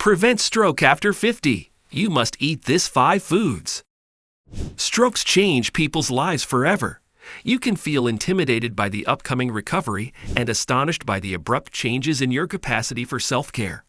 Prevent stroke after 50. You must eat this 5 foods. Strokes change people's lives forever. You can feel intimidated by the upcoming recovery and astonished by the abrupt changes in your capacity for self-care.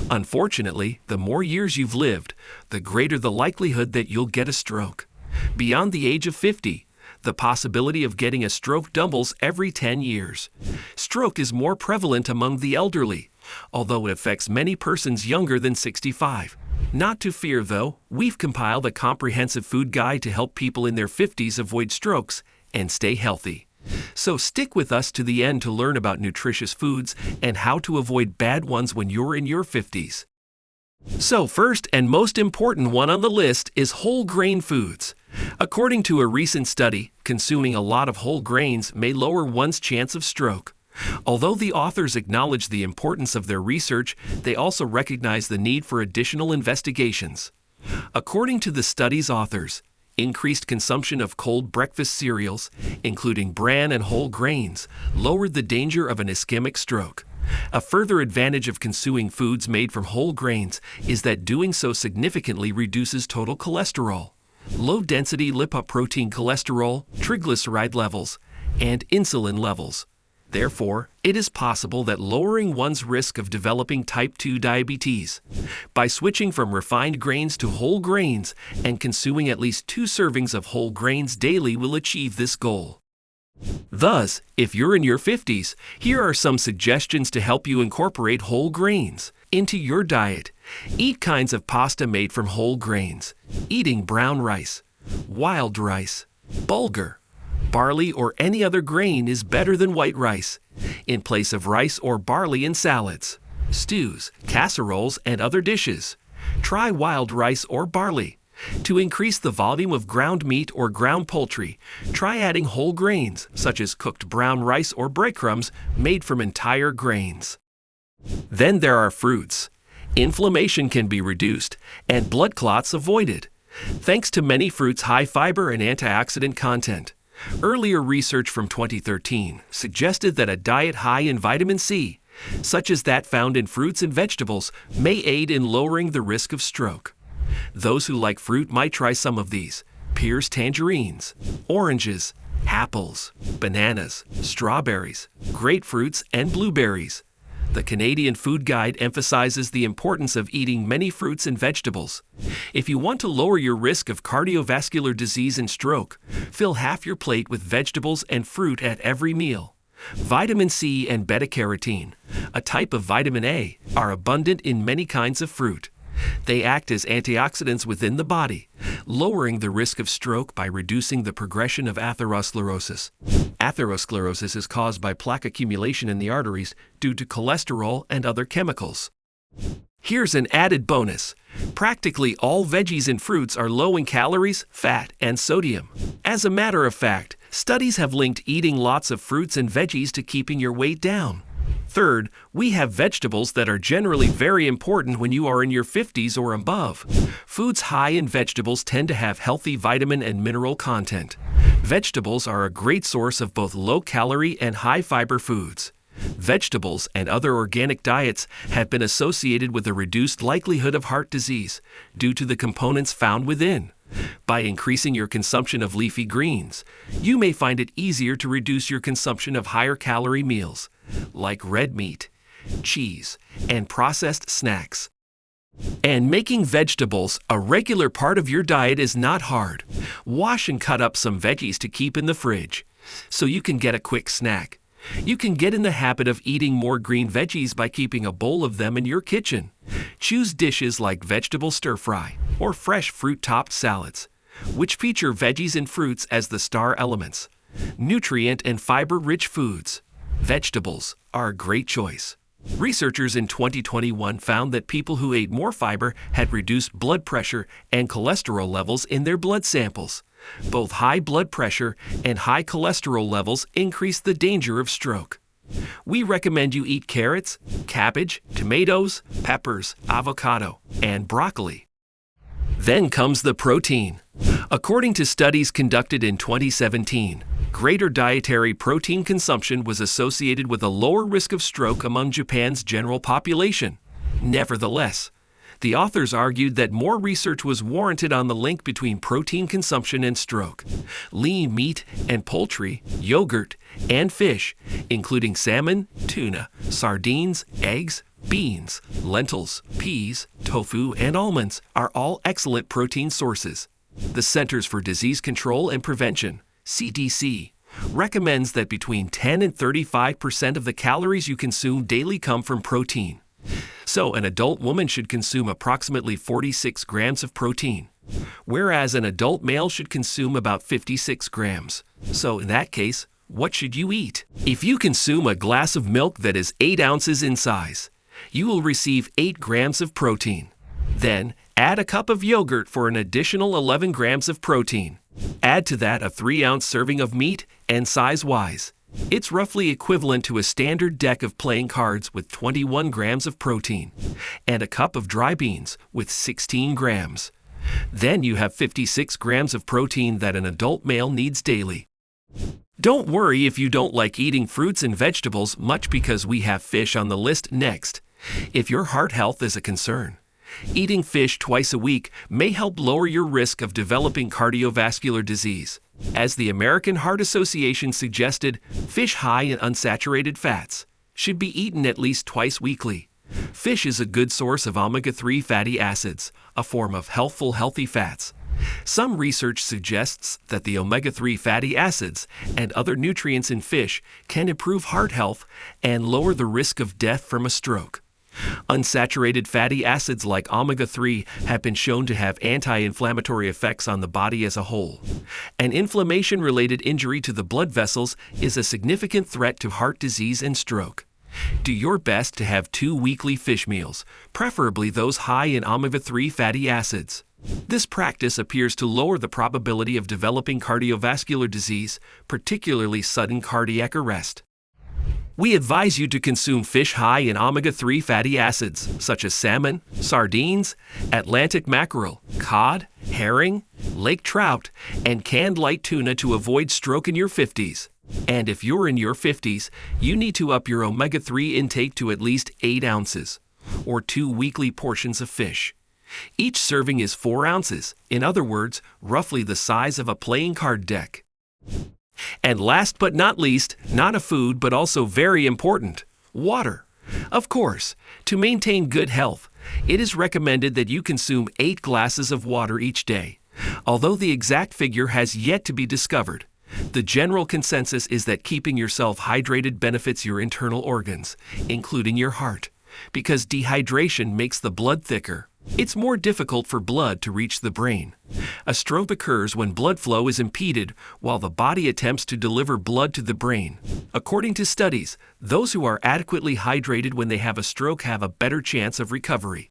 Unfortunately, the more years you've lived, the greater the likelihood that you'll get a stroke. Beyond the age of 50, the possibility of getting a stroke doubles every 10 years. Stroke is more prevalent among the elderly, although it affects many persons younger than 65. Not to fear, though, we've compiled a comprehensive food guide to help people in their 50s avoid strokes and stay healthy. So stick with us to the end to learn about nutritious foods and how to avoid bad ones when you're in your 50s. So first and most important one on the list is whole grain foods. According to a recent study, consuming a lot of whole grains may lower one's chance of stroke. Although the authors acknowledge the importance of their research, they also recognize the need for additional investigations. According to the study's authors, increased consumption of cold breakfast cereals, including bran and whole grains, lowered the danger of an ischemic stroke. A further advantage of consuming foods made from whole grains is that doing so significantly reduces total cholesterol, low-density lipoprotein cholesterol, triglyceride levels, and insulin levels. Therefore, it is possible that lowering one's risk of developing type 2 diabetes by switching from refined grains to whole grains and consuming at least 2 servings of whole grains daily will achieve this goal. Thus, if you're in your 50s, here are some suggestions to help you incorporate whole grains into your diet. Eat kinds of pasta made from whole grains. Eating brown rice, wild rice, bulgur, barley or any other grain is better than white rice, in place of rice or barley in salads, stews, casseroles, and other dishes. Try wild rice or barley. To increase the volume of ground meat or ground poultry, try adding whole grains, such as cooked brown rice or breadcrumbs made from entire grains. Then there are fruits. Inflammation can be reduced and blood clots avoided, thanks to many fruits' high fiber and antioxidant content. Earlier research from 2013 suggested that a diet high in vitamin C, such as that found in fruits and vegetables, may aid in lowering the risk of stroke. Those who like fruit might try some of these: pears, tangerines, oranges, apples, bananas, strawberries, grapefruits, and blueberries. The Canadian Food Guide emphasizes the importance of eating many fruits and vegetables. If you want to lower your risk of cardiovascular disease and stroke, fill half your plate with vegetables and fruit at every meal. Vitamin C and beta-carotene, a type of vitamin A, are abundant in many kinds of fruit. They act as antioxidants within the body, lowering the risk of stroke by reducing the progression of atherosclerosis. Atherosclerosis is caused by plaque accumulation in the arteries due to cholesterol and other chemicals. Here's an added bonus. Practically all veggies and fruits are low in calories, fat, and sodium. As a matter of fact, studies have linked eating lots of fruits and veggies to keeping your weight down. Third, we have vegetables that are generally very important when you are in your 50s or above. Foods high in vegetables tend to have healthy vitamin and mineral content. Vegetables are a great source of both low-calorie and high-fiber foods. Vegetables and other organic diets have been associated with a reduced likelihood of heart disease due to the components found within. By increasing your consumption of leafy greens, you may find it easier to reduce your consumption of higher-calorie meals, like red meat, cheese, and processed snacks. And making vegetables a regular part of your diet is not hard. Wash and cut up some veggies to keep in the fridge, so you can get a quick snack. You can get in the habit of eating more green veggies by keeping a bowl of them in your kitchen. Choose dishes like vegetable stir-fry or fresh fruit-topped salads, which feature veggies and fruits as the star elements. Nutrient and fiber-rich foods. Vegetables are a great choice. Researchers in 2021 found that people who ate more fiber had reduced blood pressure and cholesterol levels in their blood samples. Both high blood pressure and high cholesterol levels increase the danger of stroke. We recommend you eat carrots, cabbage, tomatoes, peppers, avocado, and broccoli. Then comes the protein. According to studies conducted in 2017, greater dietary protein consumption was associated with a lower risk of stroke among Japan's general population. Nevertheless, The authors argued that more research was warranted on the link between protein consumption and stroke. Lean meat and poultry, yogurt, and fish, including salmon, tuna, sardines, eggs, beans, lentils, peas, tofu, and almonds, are all excellent protein sources. The Centers for Disease Control and Prevention, CDC, recommends that between 10 and 35% of the calories you consume daily come from protein. So, an adult woman should consume approximately 46 grams of protein, whereas an adult male should consume about 56 grams. So, in that case, what should you eat? If you consume a glass of milk that is 8 ounces in size, you will receive 8 grams of protein. Then, add a cup of yogurt for an additional 11 grams of protein. Add to that a 3-ounce serving of meat, and size-wise, it's roughly equivalent to a standard deck of playing cards with 21 grams of protein, and a cup of dry beans with 16 grams. Then you have 56 grams of protein that an adult male needs daily. Don't worry if you don't like eating fruits and vegetables much, because we have fish on the list next. If your heart health is a concern, eating fish twice a week may help lower your risk of developing cardiovascular disease. As the American Heart Association suggested, fish high in unsaturated fats should be eaten at least twice weekly. Fish is a good source of omega-3 fatty acids, a form of healthy fats. Some research suggests that the omega-3 fatty acids and other nutrients in fish can improve heart health and lower the risk of death from a stroke. Unsaturated fatty acids like omega-3 have been shown to have anti-inflammatory effects on the body as a whole. An inflammation-related injury to the blood vessels is a significant threat to heart disease and stroke. Do your best to have 2 weekly fish meals, preferably those high in omega-3 fatty acids. This practice appears to lower the probability of developing cardiovascular disease, particularly sudden cardiac arrest. We advise you to consume fish high in omega-3 fatty acids, such as salmon, sardines, Atlantic mackerel, cod, herring, lake trout, and canned light tuna to avoid stroke in your 50s. And if you're in your 50s, you need to up your omega-3 intake to at least 8 ounces, or 2 weekly portions of fish. Each serving is 4 ounces, in other words, roughly the size of a playing card deck. And last but not least, not a food but also very important, water. Of course, to maintain good health, it is recommended that you consume 8 glasses of water each day. Although the exact figure has yet to be discovered, the general consensus is that keeping yourself hydrated benefits your internal organs, including your heart, because dehydration makes the blood thicker. It's more difficult for blood to reach the brain. A stroke occurs when blood flow is impeded while the body attempts to deliver blood to the brain. According to studies, those who are adequately hydrated when they have a stroke have a better chance of recovery.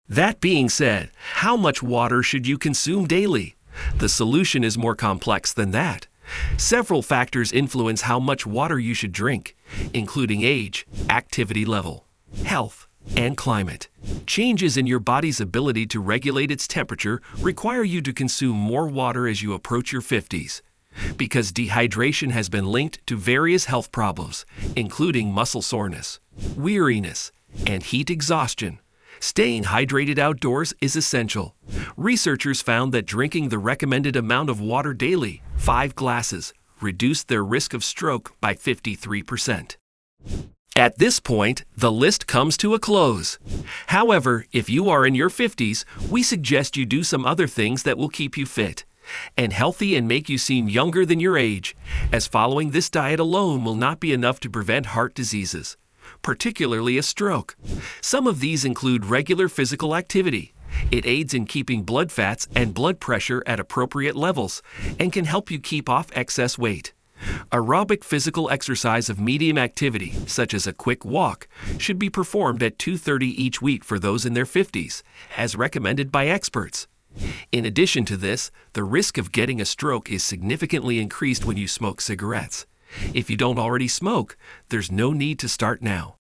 That being said, how much water should you consume daily? The solution is more complex than that. Several factors influence how much water you should drink, including age, activity level, health, and climate. Changes in your body's ability to regulate its temperature require you to consume more water as you approach your 50s. Because dehydration has been linked to various health problems, including muscle soreness, weariness, and heat exhaustion, staying hydrated outdoors is essential. Researchers found that drinking the recommended amount of water daily, 5 glasses, reduced their risk of stroke by 53%. At this point, the list comes to a close. However, if you are in your 50s, we suggest you do some other things that will keep you fit and healthy and make you seem younger than your age, as following this diet alone will not be enough to prevent heart diseases, particularly a stroke. Some of these include regular physical activity. It aids in keeping blood fats and blood pressure at appropriate levels and can help you keep off excess weight. Aerobic physical exercise of medium activity, such as a quick walk, should be performed at 2:30 each week for those in their 50s, as recommended by experts. In addition to this, the risk of getting a stroke is significantly increased when you smoke cigarettes. If you don't already smoke, there's no need to start now.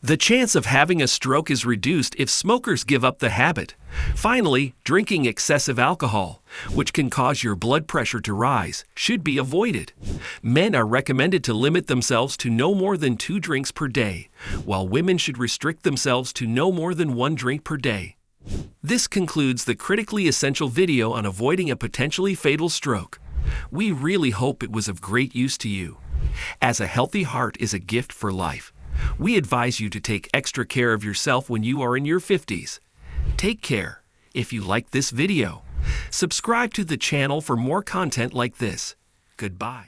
The chance of having a stroke is reduced if smokers give up the habit. Finally, drinking excessive alcohol, which can cause your blood pressure to rise, should be avoided. Men are recommended to limit themselves to no more than 2 drinks per day, while women should restrict themselves to no more than 1 drink per day. This concludes the critically essential video on avoiding a potentially fatal stroke. We really hope it was of great use to you. As a healthy heart is a gift for life, we advise you to take extra care of yourself when you are in your 50s. Take care. If you like this video, subscribe to the channel for more content like this. Goodbye.